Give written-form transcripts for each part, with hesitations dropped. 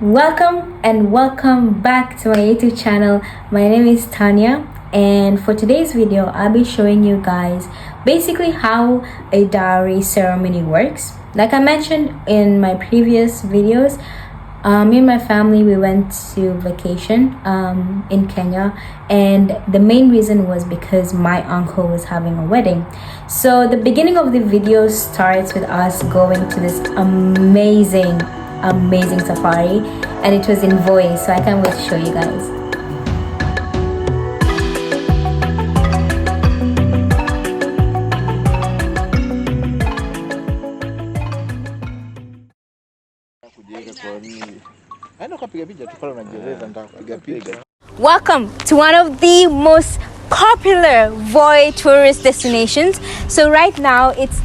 Welcome back to my YouTube channel. My name is Tanya, and for today's video I'll be showing you guys basically how a dowry ceremony works. Like I mentioned in my previous videos, me and my family, we went to vacation in Kenya, and the main reason was because my uncle was having a wedding. So the beginning of the video starts with us going to this amazing safari, and it was in Voi, so I can't wait to show you guys. Welcome to one of the most popular Voi tourist destinations. So right now it's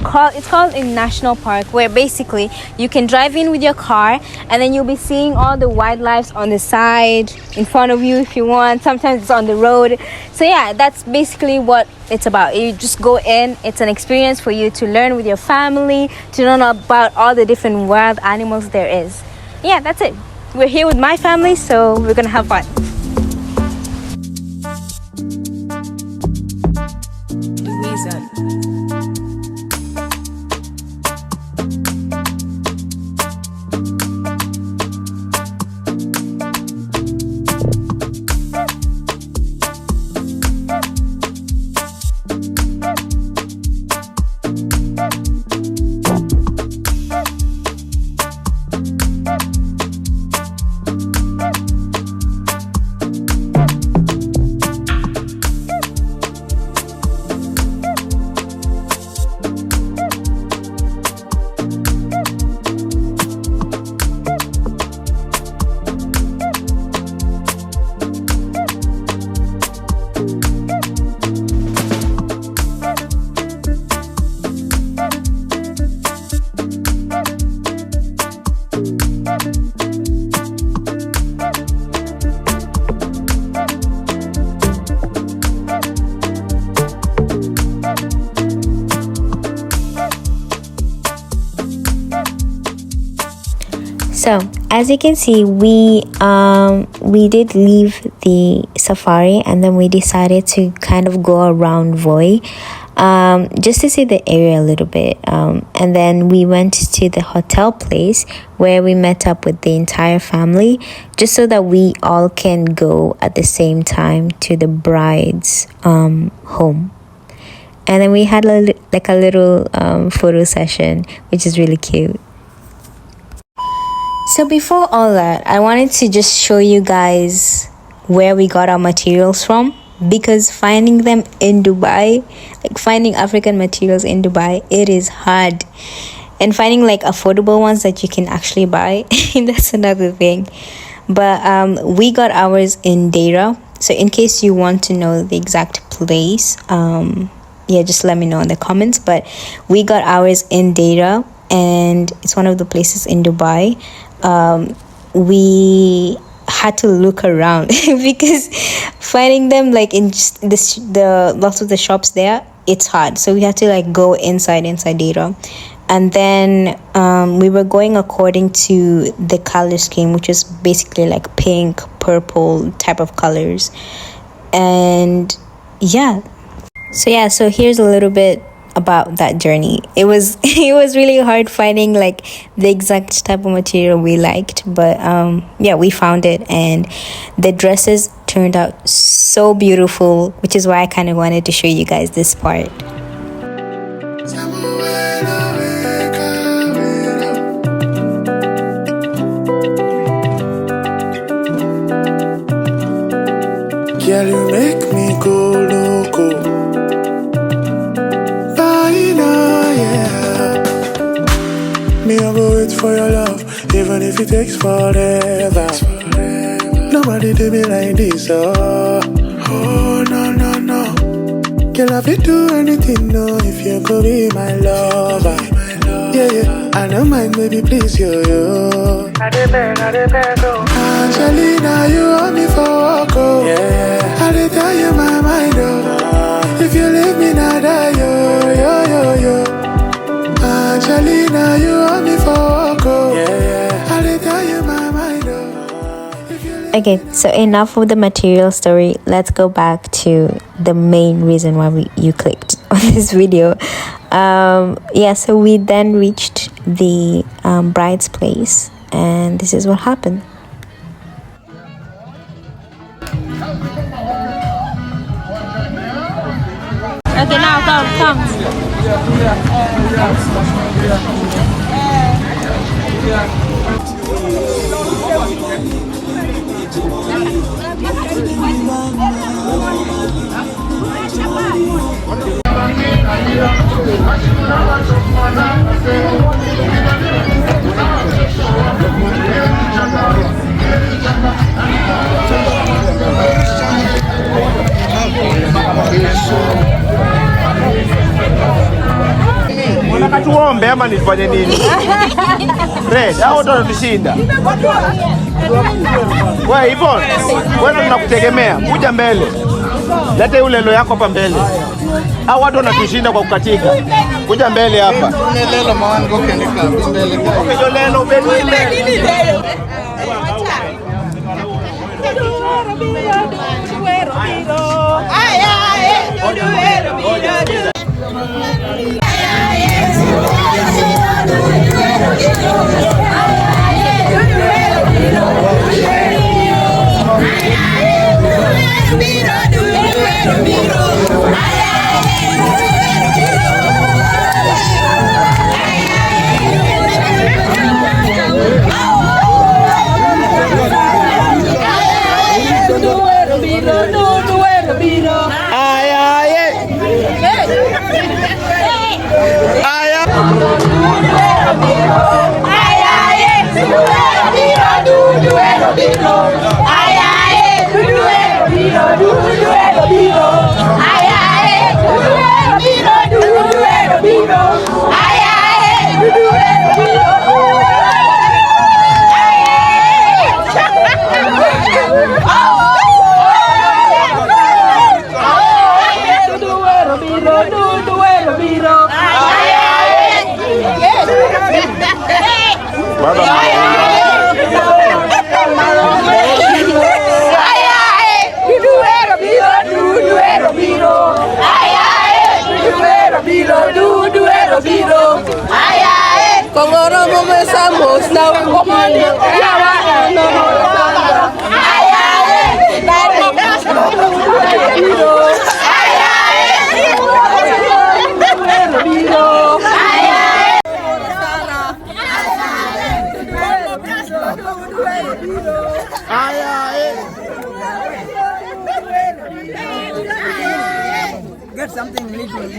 called a national park, where basically you can drive in with your car and then you'll be seeing all the wildlife on the side, in front of you if you want. Sometimes it's on the road. So yeah, that's basically what it's about. You just go in. It's an experience for you to learn with your family, to learn about all the different wild animals there is. Yeah, that's it. We're here with my family, so we're gonna have fun. So as you can see, we did leave the safari, and then we decided to kind of go around Voi just to see the area a little bit, and then we went to the hotel place where we met up with the entire family, just so that we all can go at the same time to the bride's home. And then we had a little photo session, which is really cute. So before all that, I wanted to just show you guys where we got our materials from, because finding them in Dubai, like finding African materials in Dubai, it is hard. And finding like affordable ones that you can actually buy, that's another thing. But we got ours in Dowry. So in case you want to know the exact place, yeah, just let me know in the comments. But we got ours in Dowry, and it's one of the places in Dubai. We had to look around because finding them like in just the lots of the shops there, it's hard. So we had to like go inside Dowry, and then we were going according to the color scheme, which is basically like pink, purple type of colors. And yeah, so here's a little bit about that journey. It was really hard finding like the exact type of material we liked, but yeah, we found it, and the dresses turned out so beautiful, which is why I kind of wanted to show you guys this part. Girl, you make me go loco. Me, I go wait for your love, even if it takes forever. Nobody do me like this, oh no. Girl, I fit do anything, no, if you could be my lover. Yeah, I don't mind, baby, please, yo. I dey beg, oh. Angelina, you want me for walk, oh. Yeah. I dey tell you my mind, oh. If you leave me, not die, yo. Angelina, you want me for walk, oh. Yeah. I dey tell you my Okay, so enough of the material story. Let's go back to the main reason why you clicked on this video. Yeah, so we then reached the bride's place, and this is what happened. Okay, now come. Unataka tuombe ama nifanye nini? Red, hao watu wanatushinda. Wewe Yvonne, wewe tunakutegemea. Kuja mbele. Leta yule lelo yako hapa mbele. Hao watu wanatushinda kwa kukatika. Kuja mbele hapa. Lelo mawango kendeka mbele. Okay, lelo mbele. Get something little.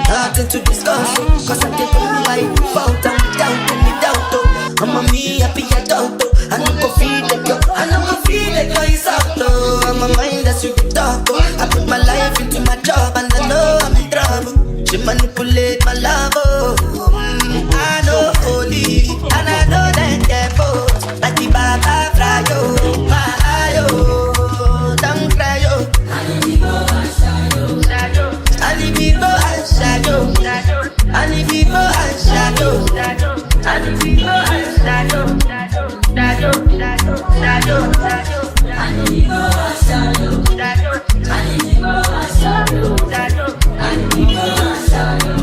Nothing to discuss, cause I get on my fault. I'm down to me doubt. I'm a me happy adult. I don't go feel like yo, I don't go feel like yo is out. I'm a mind that's you talk. I put my life into my job and I know I'm in trouble. She manipulate my love. I know holy and I know that they're both like the Baba Frayo, my ayo, don't cry yo. And if you go and shadow, and if you go and shadow, and if you go and shadow, and if you go and shadow, and if you go and shadow, and if you go and shadow,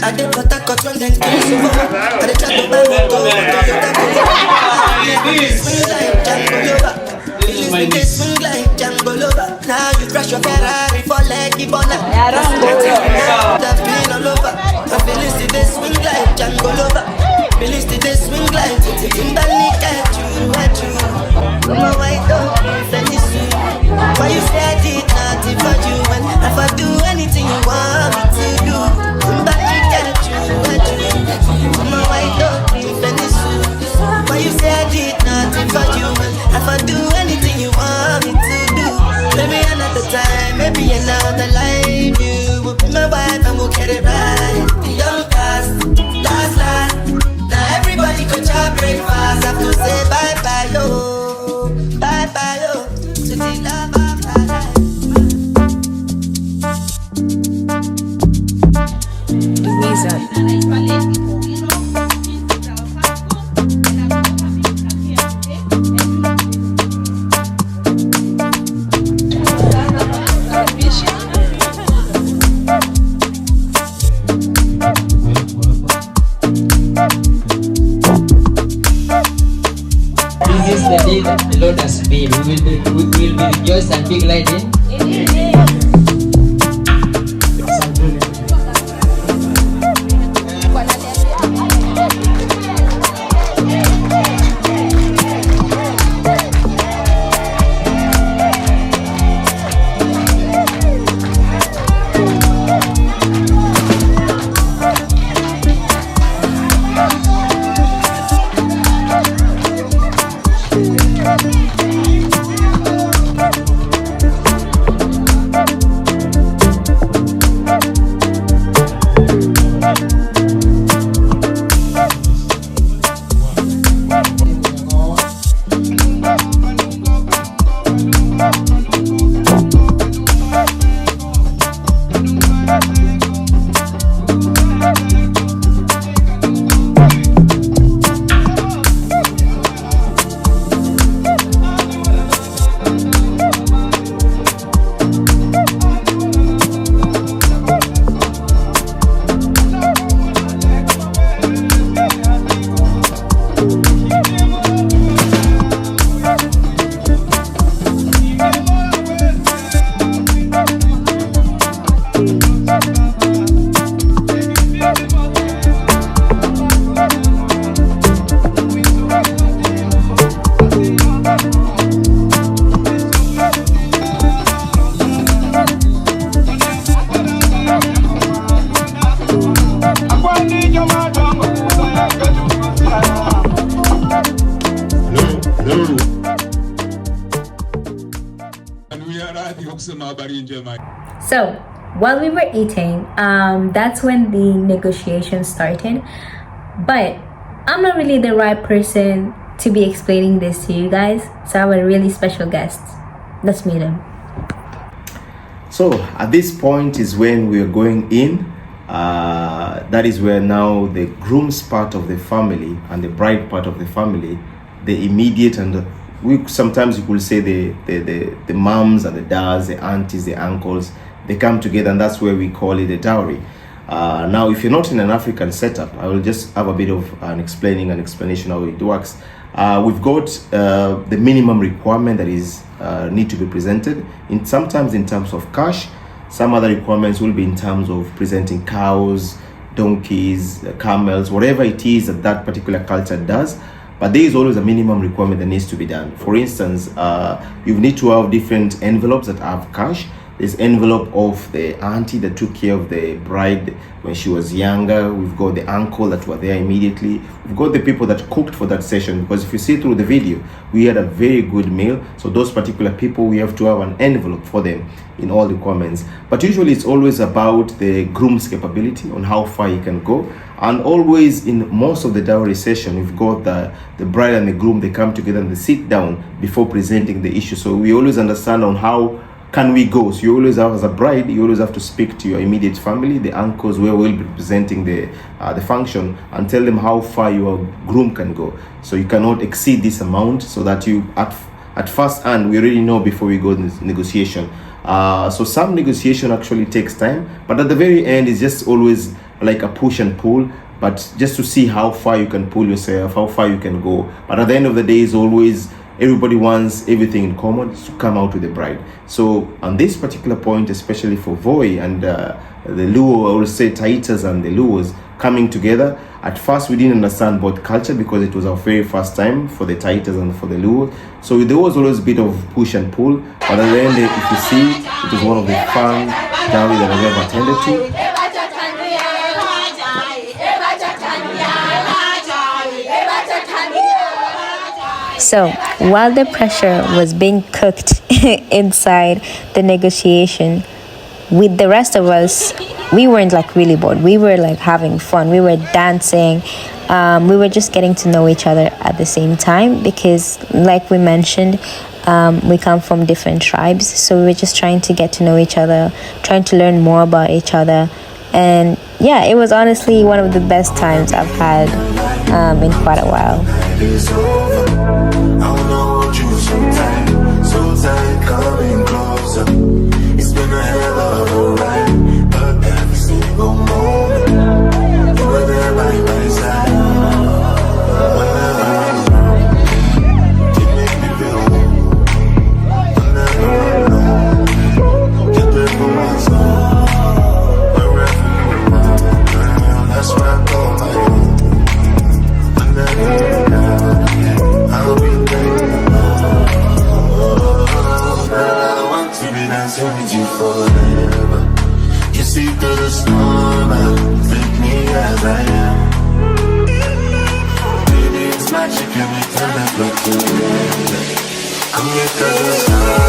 I did what I got when then came so I did try to buy my door, swing like Django Lover. Now you crash your Ferrari for leggy bonnet. I've been all over. I feel this swing like Django Lover. Feel this swing like Timberlake at you. Come on, white dog, very soon. Why you say I did nothing for you? And if I do anything you want me to do, Timberlake at you. Come on, white dog, very soon. Why you say I did nothing for you? And if I do anything you want me to do, maybe another time, maybe another life, you will be my wife and we'll get it right. Young past, last. Now everybody go to breakfast. Have to say bye yo, to the love of my life. The wizard. This is the day that the Lord has made. We will be rejoiced and be glad in. So while we were eating, that's when the negotiation started. But I'm not really the right person to be explaining this to you guys, so I have a really special guest. Let's meet him. So at this point is when we are going in. That is where now the groom's part of the family and the bride part of the family, the immediate and we sometimes you could say the moms and the dads, the aunties, the uncles, they come together, and that's where we call it a dowry. Now, if you're not in an African setup, I will just have a bit of an explanation how it works. We've got the minimum requirement that is need to be presented. Sometimes in terms of cash, some other requirements will be in terms of presenting cows, donkeys, camels, whatever it is that particular culture does. But there is always a minimum requirement that needs to be done. For instance, you need to have different envelopes that have cash. There's envelope of the auntie that took care of the bride when she was younger. We've got the uncle that were there immediately. We've got the people that cooked for that session, because if you see through the video, we had a very good meal. So those particular people, we have to have an envelope for them in all requirements. But usually it's always about the groom's capability on how far he can go. And always in most of the dowry session, we've got the bride and the groom, they come together and they sit down before presenting the issue. So we always understand on how can we go. So you always have, as a bride, you always have to speak to your immediate family, the uncles where we'll be presenting the function, and tell them how far your groom can go. So you cannot exceed this amount, so that you at first hand we already know before we go in this negotiation. So some negotiation actually takes time, but at the very end it's just always like a push and pull, but just to see how far you can pull yourself, how far you can go. But at the end of the day, is always everybody wants everything in common to come out with the bride. So on this particular point, especially for Voi and the Luo, I will say Taitas and the Luos coming together, at first we didn't understand both culture, because it was our very first time for the Taitas and for the Luos. So there was always a bit of push and pull, but at the end, if you see, it was one of the fun dowry that I've ever attended to. So while the pressure was being cooked inside the negotiation, with the rest of us, we weren't like really bored. We were like having fun. We were dancing. We were just getting to know each other at the same time, because like we mentioned, we come from different tribes. So we were just trying to get to know each other, trying to learn more about each other. And yeah, it was honestly one of the best times I've had in quite a while. Coming closer. It's been a hell of a ride, but every single moment you were there by my side. Whenever I'm around, you make me feel warm. I'm never alone. Get there for my soul. Wherever you are, girl, that's where I call my home. I'm never down. I'll be there. Dancing with you forever. You see through the storm, take me as I am. Baby, it's magic and we turn that look together. Come here, 'cause it's time.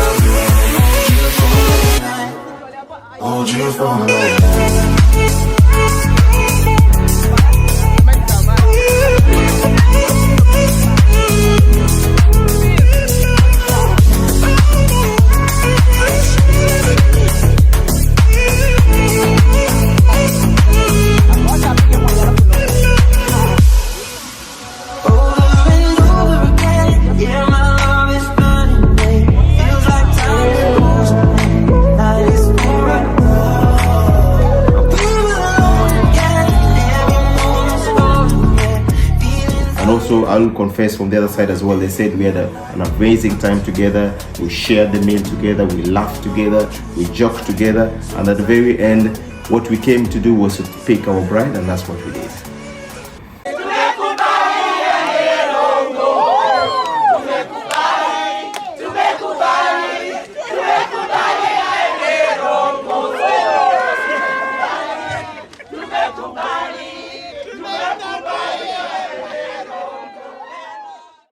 Hold you for the night. Also, I will confess from the other side as well, they said we had an amazing time together. We shared the meal together, we laughed together, we joked together, and at the very end, what we came to do was to pick our bride, and that's what we did.